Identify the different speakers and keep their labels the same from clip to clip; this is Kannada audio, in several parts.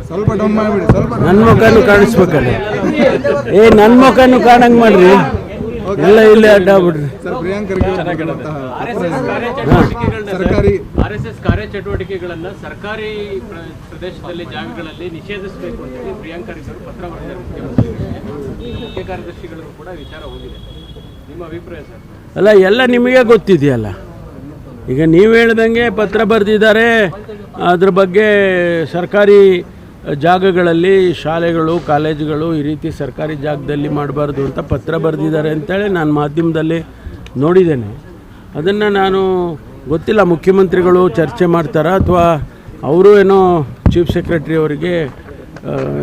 Speaker 1: ಸ್ವಲ್ಪ ಡೌನ್ ಮಾಡಿಬಿಡಿ, ಸ್ವಲ್ಪ
Speaker 2: ನನ್ನ ಮುಖನೂ ಕಾಣಿಸ್ಬೇಕಲ್ಲ. ನನ್ನ ಮುಖನೂ ಕಾಣಂಗೆ ಮಾಡ್ರಿ, ಎಲ್ಲ ಇಲ್ಲೇ ಅಡ್ಡ ಬಿಡ್ರಿ.
Speaker 1: ಸರ್, ಪ್ರಿಯಾಂಕ್ ಖರ್ಗೆ ಸರ್ಕಾರಿ
Speaker 3: RSS ಕಾರ್ಯಚಟುವಟಿಕೆಗಳನ್ನು ಸರ್ಕಾರಿ ಪ್ರದೇಶದಲ್ಲಿ ಜಾಗಗಳಲ್ಲಿ ನಿಷೇಧಿಸಬೇಕು ಅಂತ ಹೇಳಿ ಪ್ರಿಯಾಂಕ್ ಖರ್ಗೆ ಅವರು ಪತ್ರ ಬರೆದಿದ್ದಾರೆ ಮುಖ್ಯಮಂತ್ರಿಗಳಿಗೆ. ಮುಖ್ಯ ಕಾರ್ಯದರ್ಶಿಗಳಿಗೂ ಕೂಡ ವಿಚಾರ ಹೋಗಿದೆ. ನಿಮ್ಮ ಅಭಿಪ್ರಾಯ ಸರ್?
Speaker 2: ಅಲ್ಲ, ಎಲ್ಲ ನಿಮಗೆ ಗೊತ್ತಿದೆಯಲ್ಲ. ಈಗ ನೀವು ಹೇಳ್ದಂಗೆ ಪತ್ರ ಬರೆದಿದ್ದಾರೆ, ಅದ್ರ ಬಗ್ಗೆ ಸರ್ಕಾರಿ ಜಾಗಗಳಲ್ಲಿ ಶಾಲೆಗಳು ಕಾಲೇಜುಗಳು ಈ ರೀತಿ ಸರ್ಕಾರಿ ಜಾಗದಲ್ಲಿ ಮಾಡಬಾರ್ದು ಅಂತ ಪತ್ರ ಬರೆದಿದ್ದಾರೆ ಅಂತೇಳಿ ನಾನು ಮಾಧ್ಯಮದಲ್ಲಿ ನೋಡಿದ್ದೇನೆ. ಅದನ್ನು ನಾನು ಗೊತ್ತಿಲ್ಲ, ಮುಖ್ಯಮಂತ್ರಿಗಳು ಚರ್ಚೆ ಮಾಡ್ತಾರಾ ಅಥವಾ ಅವರು ಏನೋ ಚೀಫ್ ಸೆಕ್ರೆಟರಿ ಅವರಿಗೆ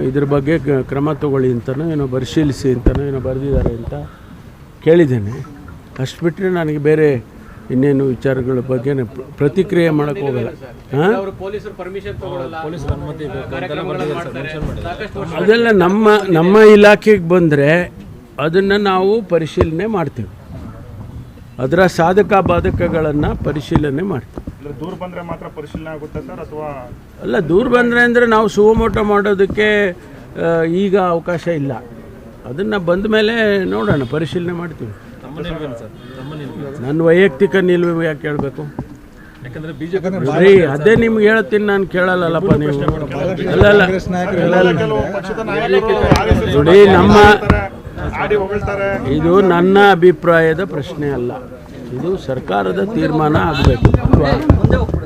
Speaker 2: ಇದ್ರ ಬಗ್ಗೆ ಕ್ರಮ ತಗೊಳ್ಳಿ ಅಂತನೋ ಏನೋ ಪರಿಶೀಲಿಸಿ ಅಂತನೋ ಏನೋ ಬರೆದಿದ್ದಾರೆ ಅಂತ ಕೇಳಿದ್ದೇನೆ. ಅಷ್ಟು ಬಿಟ್ಟರೆ ನನಗೆ ಬೇರೆ ಇನ್ನೇನು ವಿಚಾರಗಳ ಬಗ್ಗೆ ಪ್ರತಿಕ್ರಿಯೆ ಮಾಡೋಕ್ಕೆ ಹೋಗಲ್ಲ. ಅದೆಲ್ಲ ನಮ್ಮ ಇಲಾಖೆಗೆ ಬಂದರೆ ಅದನ್ನು ನಾವು ಪರಿಶೀಲನೆ ಮಾಡ್ತೀವಿ, ಅದರ ಸಾಧಕ ಬಾಧಕಗಳನ್ನು ಪರಿಶೀಲನೆ ಮಾಡ್ತೀವಿ.
Speaker 4: ದೂರ ಬಂದರೆ ಮಾತ್ರ ಪರಿಶೀಲನೆ ಆಗುತ್ತೆ ಸರ್, ಅಥವಾ
Speaker 2: ಅಲ್ಲ, ದೂರ ಬಂದರೆ ಅಂದರೆ ನಾವು ಸುಮೋಟೋ ಮಾಡೋದಕ್ಕೆ ಈಗ ಅವಕಾಶ ಇಲ್ಲ. ಅದನ್ನು ಬಂದ ಮೇಲೆ ನೋಡೋಣ, ಪರಿಶೀಲನೆ ಮಾಡ್ತೀವಿ. ನನ್ನ ವೈಯಕ್ತಿಕ ನಿಲುವು ಯಾಕೆ ಹೇಳಬೇಕು? ಬರೀ ಅದೇ ನಿಮ್ಗೆ ಹೇಳ್ತೀನಿ, ನಾನು ಕೇಳಲ್ಲಪ್ಪ ನೀವು. ಅಲ್ಲ ನೋಡಿ, ಇದು ನನ್ನ ಅಭಿಪ್ರಾಯದ ಪ್ರಶ್ನೆ ಅಲ್ಲ, ಇದು ಸರ್ಕಾರದ ತೀರ್ಮಾನ ಆಗಬೇಕು.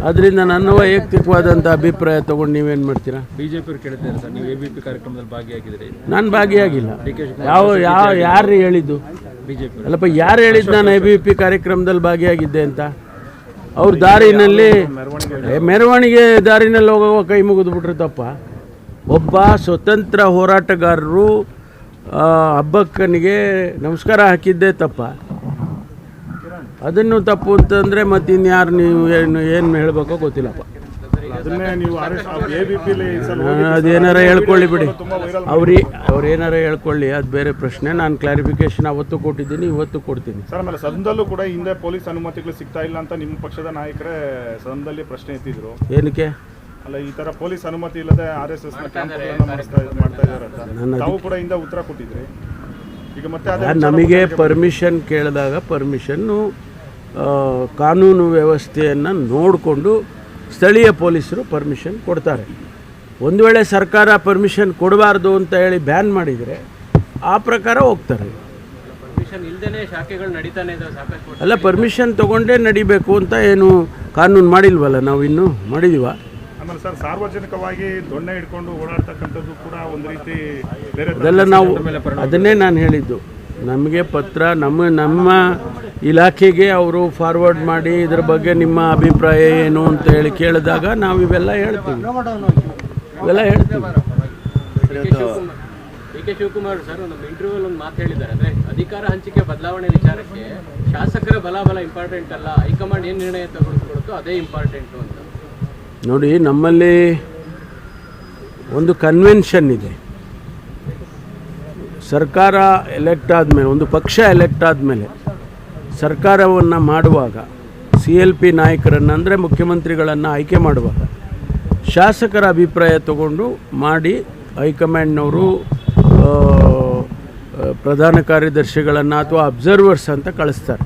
Speaker 2: ಅದರಿಂದ ನನ್ನ ವೈಯಕ್ತಿಕವಾದಂಥ ಅಭಿಪ್ರಾಯ ತೊಗೊಂಡು ನೀವೇನು ಮಾಡ್ತೀರಾ?
Speaker 3: ಬಿಜೆಪಿ ಕೇಳ್ತಾರೆ ಸರ್, ನೀವು ABP ಕಾರ್ಯಕ್ರಮದಲ್ಲಿ ಭಾಗಿಯಾಗಿದ್ದೀರಿ.
Speaker 2: ನಾನು ಭಾಗಿಯಾಗಿಲ್ಲ. ಯಾರು ಹೇಳಿದ್ದು?
Speaker 3: ಬಿಜೆಪಿ
Speaker 2: ಅಲ್ಲಪ್ಪ, ಯಾರು ಹೇಳಿದ್ದು ನಾನು ABP ಕಾರ್ಯಕ್ರಮದಲ್ಲಿ ಭಾಗಿಯಾಗಿದ್ದೆ ಅಂತ? ಅವ್ರ ದಾರಿನಲ್ಲಿ ಮೆರವಣಿಗೆ ದಾರಿನಲ್ಲಿ ಹೋಗುವ ಕೈ ಮುಗಿದು ಬಿಟ್ರೆ ತಪ್ಪ? ಒಬ್ಬ ಸ್ವತಂತ್ರ ಹೋರಾಟಗಾರರು ಹಬ್ಬಕ್ಕನಿಗೆ ನಮಸ್ಕಾರ ಹಾಕಿದ್ದೇ ತಪ್ಪ? ಅದನ್ನು ತಪ್ಪು ಅಂತಂದರೆ ಮತ್ತೆ ಇನ್ಯಾರು ನೀವು ಏನು ಹೇಳಬೇಕೋ ಗೊತ್ತಿಲ್ಲಪ್ಪ. ಅದೇನಾರ ಹೇಳ್ಕೊಳ್ಳಿ ಬಿಡಿ, ಅವ್ರೇನಾರ ಹೇಳ್ಕೊಳ್ಳಿ, ಅದು ಬೇರೆ ಪ್ರಶ್ನೆ. ನಾನು ಕ್ಲಾರಿಫಿಕೇಶನ್ ಅವತ್ತು ಕೊಟ್ಟಿದ್ದೀನಿ, ಇವತ್ತು ಕೊಡ್ತೀನಿ.
Speaker 4: ಸರ್, ಆಮೇಲೆ ಸದನದಲ್ಲೂ ಕೂಡ ಹಿಂದೆ ಪೊಲೀಸ್ ಅನುಮತಿಗಳು ಸಿಗ್ತಾ ಇಲ್ಲ ಅಂತ ನಿಮ್ಮ ಪಕ್ಷದ ನಾಯಕರೇ ಸದನದಲ್ಲಿ ಪ್ರಶ್ನೆ ಎತ್ತಿದ್ರು.
Speaker 2: ಏನಕ್ಕೆ?
Speaker 4: ಅಲ್ಲ, ಈ ತರ ಪೊಲೀಸ್ ಅನುಮತಿ ಇಲ್ಲದೆ RSS ಮಾಡ್ತಾ ಇದ್ದಾರೆ ಅಂತ ತಾವು ಕೂಡ ಹಿಂದೆ ಉತ್ತರ ಕೊಟ್ಟಿದ್ರಿ. ಈಗ ಮತ್ತೆ
Speaker 2: ನಮಗೆ ಪರ್ಮಿಷನ್ ಕೇಳಿದಾಗ ಪರ್ಮಿಷನ್ನು ಕಾನೂನು ವ್ಯವಸ್ಥೆಯನ್ನು ನೋಡಿಕೊಂಡು ಸ್ಥಳೀಯ ಪೊಲೀಸರು ಪರ್ಮಿಷನ್ ಕೊಡ್ತಾರೆ. ಒಂದು ವೇಳೆ ಸರ್ಕಾರ ಪರ್ಮಿಷನ್ ಕೊಡಬಾರ್ದು ಅಂತ ಹೇಳಿ ಬ್ಯಾನ್ ಮಾಡಿದರೆ ಆ ಪ್ರಕಾರ ಹೋಗ್ತಾರೆ. ಅಲ್ಲ, ಪರ್ಮಿಷನ್ ತೊಗೊಂಡೇ ನಡಿಬೇಕು ಅಂತ ಏನು ಕಾನೂನು ಮಾಡಿಲ್ವಲ್ಲ, ನಾವು ಇನ್ನೂ ಮಾಡಿದೀವ?
Speaker 4: ಆಮೇಲೆ ಸರ್, ಸಾರ್ವಜನಿಕವಾಗಿ ದೊಣ್ಣೆ ಹಿಡ್ಕೊಂಡು ಓಡಾಡ್ತಕ್ಕಂಥದ್ದು ಕೂಡ ಒಂದು ರೀತಿ ಬೇರೆ.
Speaker 2: ಅದೆಲ್ಲ ನಾವು ಅದನ್ನೇ ನಾನು ಹೇಳಿದ್ದು. ನಮಗೆ ಪತ್ರ ನಮ್ಮ ಇಲಾಖೆಗೆ ಅವರು ಫಾರ್ವರ್ಡ್ ಮಾಡಿ ಇದ್ರ ಬಗ್ಗೆ ನಿಮ್ಮ ಅಭಿಪ್ರಾಯ ಏನು ಅಂತ ಹೇಳಿ ಕೇಳಿದಾಗ ನಾವು ಇವೆಲ್ಲ ಹೇಳ್ತೀವಿ.
Speaker 3: ಡಿ.ಕೆ. ಶಿವಕುಮಾರ್ ಸರ್ ಒಂದು ಇಂಟರ್ವ್ಯೂಲ್ ಒಂದು ಮಾತು ಹೇಳಿದ್ದಾರೆ, ಅಂದರೆ ಅಧಿಕಾರ ಹಂಚಿಕೆ ಬದಲಾವಣೆ ವಿಚಾರಕ್ಕೆ ಶಾಸಕರ ಬಲ ಇಂಪಾರ್ಟೆಂಟ್ ಅಲ್ಲ, ಹೈಕಮಾಂಡ್ ಏನು ನಿರ್ಣಯ ತೆಗೆದುಕೊಳ್ಳುತ್ತೋ ಅದೇ ಇಂಪಾರ್ಟೆಂಟು ಅಂತ.
Speaker 2: ನೋಡಿ, ನಮ್ಮಲ್ಲಿ ಒಂದು ಕನ್ವೆನ್ಷನ್ ಇದೆ. ಸರ್ಕಾರ ಎಲೆಕ್ಟ್ ಆದಮೇಲೆ, ಒಂದು ಪಕ್ಷ ಎಲೆಕ್ಟ್ ಆದಮೇಲೆ ಸರ್ಕಾರವನ್ನು ಮಾಡುವಾಗ CLP ನಾಯಕರನ್ನು ಅಂದರೆ ಮುಖ್ಯಮಂತ್ರಿಗಳನ್ನು ಆಯ್ಕೆ ಮಾಡುವಾಗ ಶಾಸಕರ ಅಭಿಪ್ರಾಯ ತಗೊಂಡು ಮಾಡಿ ಹೈಕಮಾಂಡ್ನವರು ಪ್ರಧಾನ ಕಾರ್ಯದರ್ಶಿಗಳನ್ನು ಅಥವಾ ಅಬ್ಸರ್ವರ್ಸ್ ಅಂತ ಕಳಿಸ್ತಾರೆ.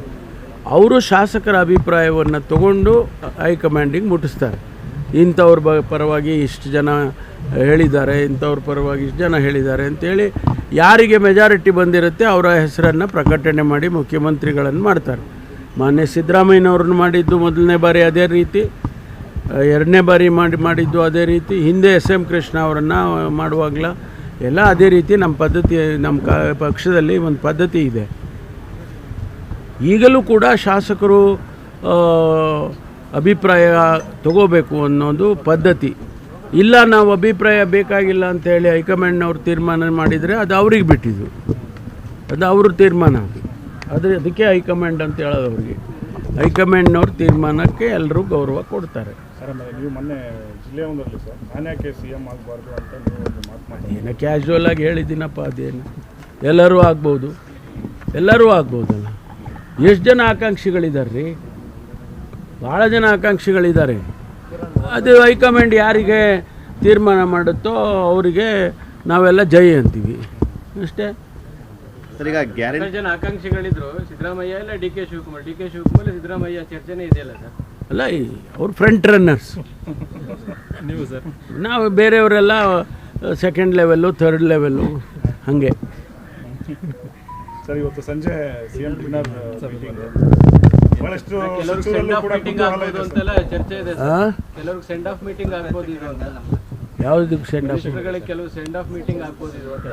Speaker 2: ಅವರು ಶಾಸಕರ ಅಭಿಪ್ರಾಯವನ್ನು ತಗೊಂಡು ಹೈಕಮಾಂಡಿಗೆ ಮುಟ್ಟಿಸ್ತಾರೆ. ಇಂಥವ್ರ ಪರವಾಗಿ ಇಷ್ಟು ಜನ ಹೇಳಿದ್ದಾರೆ, ಇಂಥವ್ರ ಪರವಾಗಿ ಇಷ್ಟು ಜನ ಹೇಳಿದ್ದಾರೆ ಅಂತೇಳಿ ಯಾರಿಗೆ ಮೆಜಾರಿಟಿ ಬಂದಿರುತ್ತೆ ಅವರ ಹೆಸರನ್ನು ಪ್ರಕಟಣೆ ಮಾಡಿ ಮುಖ್ಯಮಂತ್ರಿಗಳನ್ನು ಮಾಡ್ತಾರೆ. ಮಾನ್ಯ ಸಿದ್ದರಾಮಯ್ಯನವ್ರನ್ನ ಮಾಡಿದ್ದು ಮೊದಲನೇ ಬಾರಿ ಅದೇ ರೀತಿ, ಎರಡನೇ ಬಾರಿ ಮಾಡಿದ್ದು ಅದೇ ರೀತಿ, ಹಿಂದೆ SM ಕೃಷ್ಣ ಅವರನ್ನು ಮಾಡುವಾಗಲ ಎಲ್ಲ ಅದೇ ರೀತಿ ನಮ್ಮ ಪದ್ಧತಿ, ನಮ್ಮ ಪಕ್ಷದಲ್ಲಿ ಒಂದು ಪದ್ಧತಿ ಇದೆ. ಈಗಲೂ ಕೂಡ ಶಾಸಕರು ಅಭಿಪ್ರಾಯ ತಗೋಬೇಕು ಅನ್ನೋದು ಪದ್ಧತಿ. ಇಲ್ಲ, ನಾವು ಅಭಿಪ್ರಾಯ ಬೇಕಾಗಿಲ್ಲ ಅಂತೇಳಿ ಹೈಕಮಾಂಡ್ನವ್ರು ತೀರ್ಮಾನ ಮಾಡಿದರೆ ಅದು ಅವ್ರಿಗೆ ಬಿಟ್ಟಿದ್ದು, ಅದು ಅವ್ರ ತೀರ್ಮಾನ. ಅದಕ್ಕೆ ಹೈಕಮಾಂಡ್ ಅಂತ ಹೇಳೋದು ಅವ್ರಿಗೆ. ಹೈಕಮಾಂಡ್ನವ್ರ ತೀರ್ಮಾನಕ್ಕೆ ಎಲ್ಲರೂ ಗೌರವ ಕೊಡ್ತಾರೆ.
Speaker 4: ಸರ್, ನೀವು ಮೊನ್ನೆ ಜಿಲ್ಲೆಯೊಂದರಲ್ಲಿ ಸರ್ ಮಾನ್ಯಕ್ಕೆ CM ಆಗಬಾರ್ದು ಅಂತ ನೀವು ಒಂದು ಮಾತು ಮಾಡಿ,
Speaker 2: ಏನೋ ಕ್ಯಾಶುವಲ್ ಆಗಿ ಹೇಳಿದ್ದೀನಪ್ಪ. ಅದೇನು ಎಲ್ಲರೂ ಆಗ್ಬೋದಲ್ಲ. ಎಷ್ಟು ಜನ ಆಕಾಂಕ್ಷಿಗಳಿದ್ದಾರೆ ರೀ? ಭಾಳ ಜನ ಆಕಾಂಕ್ಷಿಗಳಿದ್ದಾರೆ. ಅದು ಹೈಕಮಾಂಡ್ ಯಾರಿಗೆ ತೀರ್ಮಾನ ಮಾಡುತ್ತೋ ಅವರಿಗೆ ನಾವೆಲ್ಲ ಜೈ ಅಂತೀವಿ ಅಷ್ಟೇ.
Speaker 5: ಸರ್, ಈಗ ಗ್ಯಾರಂಟಿ
Speaker 3: ಜನ ಆಕಾಂಕ್ಷಿಗಳಿದ್ರು ಸಿದ್ದರಾಮಯ್ಯ ಇಲ್ಲ ಡಿ ಕೆ ಶಿವಕುಮಾರ್ ಸಿದ್ದರಾಮಯ್ಯ ಚರ್ಚೆನೇ ಇದೆಯಲ್ಲ ಸರ್.
Speaker 2: ಅಲ್ಲ, ಅವ್ರು ಫ್ರಂಟ್ ರನ್ನರ್ಸ್,
Speaker 3: ನೀವು ಸರ್
Speaker 2: ನಾವು ಬೇರೆಯವರೆಲ್ಲ ಸೆಕೆಂಡ್ ಲೆವೆಲ್ಲು, ಥರ್ಡ್ ಲೆವೆಲ್ಲು ಹಾಗೆ.
Speaker 4: ಸರ್, ಇವತ್ತು ಸಂಜೆ ಸಿಎಂ ಡಿನ್ನರ್ ಮೀಟಿಂಗ್ ಬಹಳಷ್ಟು
Speaker 3: ಕೆಲವ್ರಿಗೆ
Speaker 4: ಸಚಿವರಲ್ಲೂ
Speaker 3: ಸೆಂಡ್ ಆಫ್
Speaker 4: ಕೂಡ
Speaker 3: ಮೀಟಿಂಗ್
Speaker 4: ಕುತೂಹಲ
Speaker 3: ಆಗ್ಬೋದು
Speaker 4: ಇದೆ
Speaker 3: ಅಂತೆಲ್ಲ ಚರ್ಚೆ ಇದೆ ಸರ್.
Speaker 2: ಆ?
Speaker 3: ಕೆಲವ್ರಿಗೆ ಸೆಂಡ್ ಆಫ್ ಮೀಟಿಂಗ್ ಆಗ್ಬೋದು ಇದು ಅಂತ.
Speaker 2: ಯಾವುದಕ್ಕೆ ಸೆಂಡ್ ಆಫ್?
Speaker 3: ಮಿನಿಸ್ಟರ್ಗಳಿಗೆ ಕೆಲವು ಸೆಂಡ್ ಆಫ್ ಮೀಟಿಂಗ್ ಆಗ್ಬೋದು ಇದು ಅಂತ.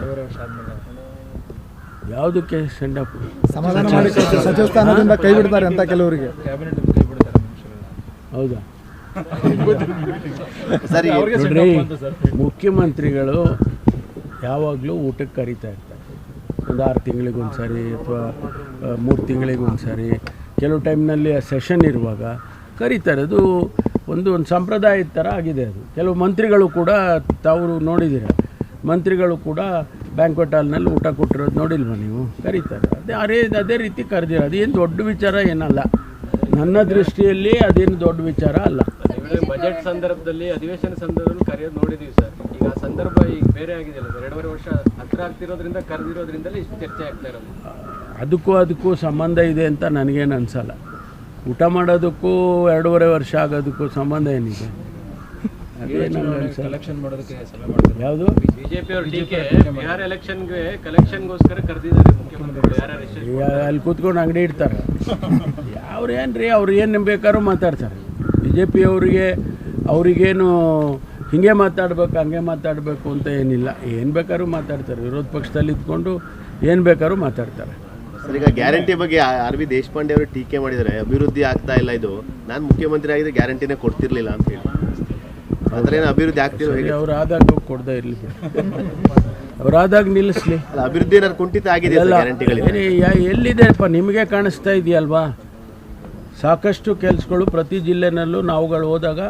Speaker 2: ಯಾವುದಕ್ಕೆ ಸೆಂಡ್ ಆಫ್?
Speaker 1: ಸಮಾಧಾನ ಮಾಡಿ ಸಚಿವ ಸ್ಥಾನದಿಂದ ಕೈ ಬಿಡ್ತಾರೆ ಅಂತ ಕೆಲವರಿಗೆ.
Speaker 2: ಹೌದಾ?
Speaker 5: ಸರ್, ಈಗ
Speaker 2: ನೋಡ್ರಿ, ಮುಖ್ಯಮಂತ್ರಿಗಳು ಯಾವಾಗಲೂ ಊಟಕ್ಕೆ ಕರೀತಾ ಇರ್ತಾರೆ. ಒಂದು 6 ತಿಂಗಳಿಗೊಂದು ಸಾರಿ ಅಥವಾ 3 ತಿಂಗಳಿಗೊಂದು ಸಾರಿ, ಕೆಲವು ಟೈಮ್ನಲ್ಲಿ ಸೆಷನ್ ಇರುವಾಗ ಕರೀತಾರೆ. ಅದು ಒಂದು ಸಂಪ್ರದಾಯದ ಥರ ಆಗಿದೆ ಅದು. ಕೆಲವು ಮಂತ್ರಿಗಳು ಕೂಡ ತಾವು ನೋಡಿದ್ದೀರ, ಮಂತ್ರಿಗಳು ಕೂಡ ಬ್ಯಾಂಕ್ವೆಟ್ ಹಾಲ್ನಲ್ಲಿ ಊಟ ಕೊಟ್ಟಿರೋದು ನೋಡಿಲ್ವ ನೀವು? ಕರೀತಾರೆ. ಅದೇ ರೀತಿ ಕರೆದಿರೋ, ಅದೇನು ದೊಡ್ಡ ವಿಚಾರ ಏನಲ್ಲ. ನನ್ನ ದೃಷ್ಟಿಯಲ್ಲಿ ಅದೇನು ದೊಡ್ಡ ವಿಚಾರ ಅಲ್ಲ.
Speaker 3: ಬಜೆಟ್ ಸಂದರ್ಭದಲ್ಲಿ, ಅಧಿವೇಶನ ಸಂದರ್ಭದಲ್ಲಿ ಕರೆಯೋದು ನೋಡಿದೀವಿ ಸರ್. ಈಗ ಆ ಸಂದರ್ಭ ಈಗ ಬೇರೆ ಆಗಿದೆಯಲ್ಲ ಸರ್. 2.5 ವರ್ಷ ಹತ್ರ ಆಗ್ತಿರೋದ್ರಿಂದ ಕರೆದಿರೋದ್ರಿಂದಲೇ ಇಷ್ಟು ಚರ್ಚೆ ಆಗ್ತಾ ಇರೋದು.
Speaker 2: ಅದಕ್ಕೂ ಸಂಬಂಧ ಇದೆ ಅಂತ ನನಗೇನು ಅನಿಸಲ್ಲ. ಊಟ ಮಾಡೋದಕ್ಕೂ 2.5 ವರ್ಷ ಆಗೋದಕ್ಕೂ ಸಂಬಂಧ ಏನಿದೆ? ಅದೇನು
Speaker 3: ಕಲೆಕ್ಷನ್ ಮಾಡೋದಕ್ಕೆ
Speaker 2: ಯಾವುದು?
Speaker 3: ಬಿಜೆಪಿ ಅವರು ಟೀಕೆ ಬಿಹಾರ ಎಲೆಕ್ಷನ್ಗೆ ಕಲೆಕ್ಷನ್ಗೋಸ್ಕರ ಕರೆದಿದ್ದಾರೆ ಮುಖ್ಯಮಂತ್ರಿಗಳು. ಯಾರು
Speaker 2: ಅಲ್ಲಿ ಕೂತ್ಕೊಂಡು ಅಂಗಡಿ ಇಡ್ತಾರೆ. ಅವ್ರೇನ್ರಿ, ಅವ್ರು ಏನು ಬೇಕಾದ್ರೂ ಮಾತಾಡ್ತಾರೆ. ಬಿ ಜೆ ಪಿ ಅವ್ರಿಗೇನು ಹಿಂಗೆ ಮಾತಾಡಬೇಕು ಹಂಗೆ ಮಾತಾಡಬೇಕು ಅಂತ ಏನಿಲ್ಲ. ಏನು ಬೇಕಾದ್ರೂ ಮಾತಾಡ್ತಾರೆ. ವಿರೋಧ ಪಕ್ಷದಲ್ಲಿ ಇದ್ಕೊಂಡು ಏನು ಬೇಕಾದ್ರೂ ಮಾತಾಡ್ತಾರೆ.
Speaker 5: ಸರ್, ಈಗ ಗ್ಯಾರಂಟಿ ಬಗ್ಗೆ RV ದೇಶಪಾಂಡೆ ಅವರು ಟೀಕೆ ಮಾಡಿದರೆ, ಅಭಿವೃದ್ಧಿ ಆಗ್ತಾ ಇಲ್ಲ, ಇದು ನಾನು ಮುಖ್ಯಮಂತ್ರಿ ಆಗಿದ್ರೆ ಗ್ಯಾರಂಟಿನೇ ಕೊಡ್ತಿರ್ಲಿಲ್ಲ ಅಂತ ಹೇಳಿ. ಅಂದ್ರೆ ಅಭಿವೃದ್ಧಿ ಆಗ್ತಿರೋ ಹೇಗೆ?
Speaker 2: ಅವ್ರು ಆದಾಗ ಕೊಡದೇ ಇರಲಿ, ಅವರಾದಾಗ ನಿಲ್ಲಿಸ್ಲಿ.
Speaker 5: ಅಲ್ಲ, ಅಭಿವೃದ್ಧಿ ಏನಾದ್ರು ಕುಂಠಿತ ಆಗಿದೆ ಗ್ಯಾರಂಟಿಗಳಿಗೆ?
Speaker 2: ಎಲ್ಲಿದೆಪ್ಪ? ನಿಮಗೆ ಕಾಣಿಸ್ತಾ ಇದೆಯಲ್ವಾ? ಸಾಕಷ್ಟು ಕೆಲಸಗಳು ಪ್ರತಿ ಜಿಲ್ಲೆನಲ್ಲೂ ನಾವುಗಳು ಹೋದಾಗ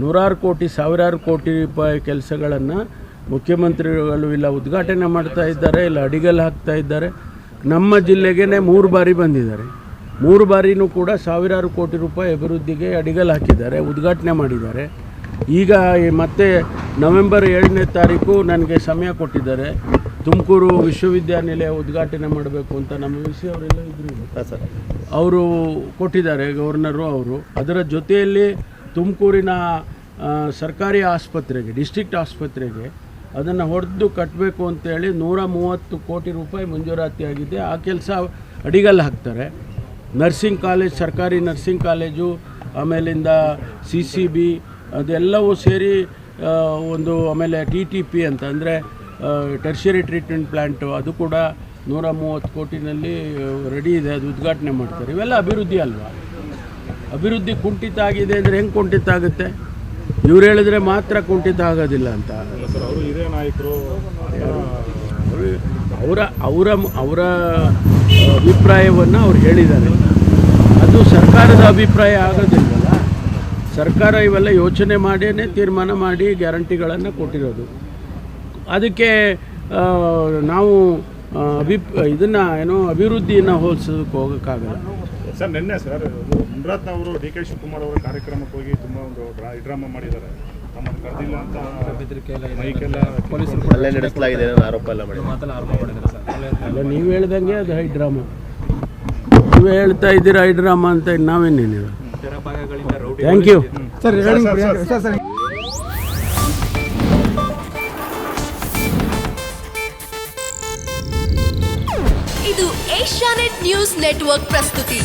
Speaker 2: 100 ಕೋಟಿ 1000 ಕೋಟಿ ರೂಪಾಯಿ ಕೆಲಸಗಳನ್ನು ಮುಖ್ಯಮಂತ್ರಿಗಳು ಇಲ್ಲ ಉದ್ಘಾಟನೆ ಮಾಡ್ತಾ ಇದ್ದಾರೆ, ಇಲ್ಲ ಅಡಿಗಲ್ ಹಾಕ್ತಾ ಇದ್ದಾರೆ. ನಮ್ಮ ಜಿಲ್ಲೆಗೇ 3 ಬಾರಿ ಬಂದಿದ್ದಾರೆ. 3 ಬಾರಿನೂ ಕೂಡ 1000 ಕೋಟಿ ರೂಪಾಯಿ ಅಭಿವೃದ್ಧಿಗೆ ಅಡಿಗಲ್ ಹಾಕಿದ್ದಾರೆ, ಉದ್ಘಾಟನೆ ಮಾಡಿದ್ದಾರೆ. ಈಗ ಮತ್ತೆ ನವೆಂಬರ್ 7ನೇ ತಾರೀಕು ನನಗೆ ಸಮಯ ಕೊಟ್ಟಿದ್ದಾರೆ. ತುಮಕೂರು ವಿಶ್ವವಿದ್ಯಾನಿಲಯ ಉದ್ಘಾಟನೆ ಮಾಡಬೇಕು ಅಂತ ನಮ್ಮ ವಿಸಿ ಅವರೆಲ್ಲ ಇದ್ರು
Speaker 5: ಸರ್,
Speaker 2: ಅವರು ಕೊಟ್ಟಿದ್ದಾರೆ, ಗವರ್ನರು ಅವರು. ಅದರ ಜೊತೆಯಲ್ಲಿ ತುಮಕೂರಿನ ಸರ್ಕಾರಿ ಆಸ್ಪತ್ರೆಗೆ, ಡಿಸ್ಟ್ರಿಕ್ಟ್ ಆಸ್ಪತ್ರೆಗೆ ಅದನ್ನು ಹೊಡೆದು ಕಟ್ಟಬೇಕು ಅಂತೇಳಿ 130 ಕೋಟಿ ರೂಪಾಯಿ ಮಂಜೂರಾತಿ ಆಗಿದೆ. ಆ ಕೆಲಸ ಅಡಿಗಲ್ ಹಾಕ್ತಾರೆ. ನರ್ಸಿಂಗ್ ಕಾಲೇಜ್, ಸರ್ಕಾರಿ ನರ್ಸಿಂಗ್ ಕಾಲೇಜು, ಆಮೇಲಿಂದ CCB ಅದೆಲ್ಲವೂ ಸೇರಿ ಒಂದು, ಆಮೇಲೆ TTP ಅಂತ ಅಂದರೆ ಟರ್ಷರಿ ಟ್ರೀಟ್ಮೆಂಟ್ ಪ್ಲ್ಯಾಂಟು, ಅದು ಕೂಡ 130 ಕೋಟಿನಲ್ಲಿ ರೆಡಿ ಇದೆ, ಅದು ಉದ್ಘಾಟನೆ ಮಾಡ್ತಾರೆ. ಇವೆಲ್ಲ ಅಭಿವೃದ್ಧಿ ಅಲ್ವಾ? ಅಭಿವೃದ್ಧಿ ಕುಂಠಿತ ಆಗಿದೆ ಅಂದರೆ ಹೆಂಗೆ ಕುಂಠಿತ ಆಗುತ್ತೆ? ಇವ್ರು ಹೇಳಿದ್ರೆ ಮಾತ್ರ ಕುಂಠಿತ ಆಗೋದಿಲ್ಲ ಅಂತ.
Speaker 4: ಅವರು ಹಿರಿಯ ನಾಯಕರು,
Speaker 2: ಅವರ ಅಭಿಪ್ರಾಯವನ್ನು ಅವ್ರು ಹೇಳಿದ್ದಾರೆ. ಅದು ಸರ್ಕಾರದ ಅಭಿಪ್ರಾಯ ಆಗೋದಿಲ್ವಲ್ಲ. ಸರ್ಕಾರ ಇವೆಲ್ಲ ಯೋಚನೆ ಮಾಡಿಯೇ ತೀರ್ಮಾನ ಮಾಡಿ ಗ್ಯಾರಂಟಿಗಳನ್ನು ಕೊಟ್ಟಿರೋದು. ಅದಕ್ಕೆ ನಾವು ಇದನ್ನು ಅಭಿವೃದ್ಧಿಯನ್ನು ಹೋಲಿಸೋದಕ್ಕೆ ಹೋಗೋಕ್ಕಾಗಲ್ಲ.
Speaker 4: ಸರ್, ನಿನ್ನೆ ಸರ್ ಮುನ್ರತ್ನ ಅವರು DK ಶಿವಕುಮಾರ್ ಅವರ ಕಾರ್ಯಕ್ರಮಕ್ಕೆ ಹೋಗಿ ತುಂಬ ಒಂದು ಡ್ರಾಮಾ ಮಾಡಿದ್ದಾರೆ. ನಮ್ಮನ್ನು ಕರೆದಿಲ್ಲ ಅಂತ ಮೈಕೆಲ್ಲ ಪೊಲೀಸರು
Speaker 5: ಅಲ್ಲೇ ನಡೆಸಲಾಗಿದೆ ಆರೋಪ ಎಲ್ಲ ಮಾಡಿದ್ದಾರೆ.
Speaker 2: ಅಲ್ಲ, ನೀವು ಹೇಳ್ದಂಗೆ ಅದು ಹೈ ಡ್ರಾಮಾ. ನೀವೇ ಹೇಳ್ತಾ ಇದ್ದೀರಾ ಹೈ ಡ್ರಾಮಾ ಅಂತ, ನಾವೇನೇನು? Thank you
Speaker 1: sir. ಸರ್
Speaker 6: ಇದು ಏಷ್ಯಾನೆಟ್ ನ್ಯೂಸ್ ನೆಟ್ವರ್ಕ್ ಪ್ರಸ್ತುತಿ.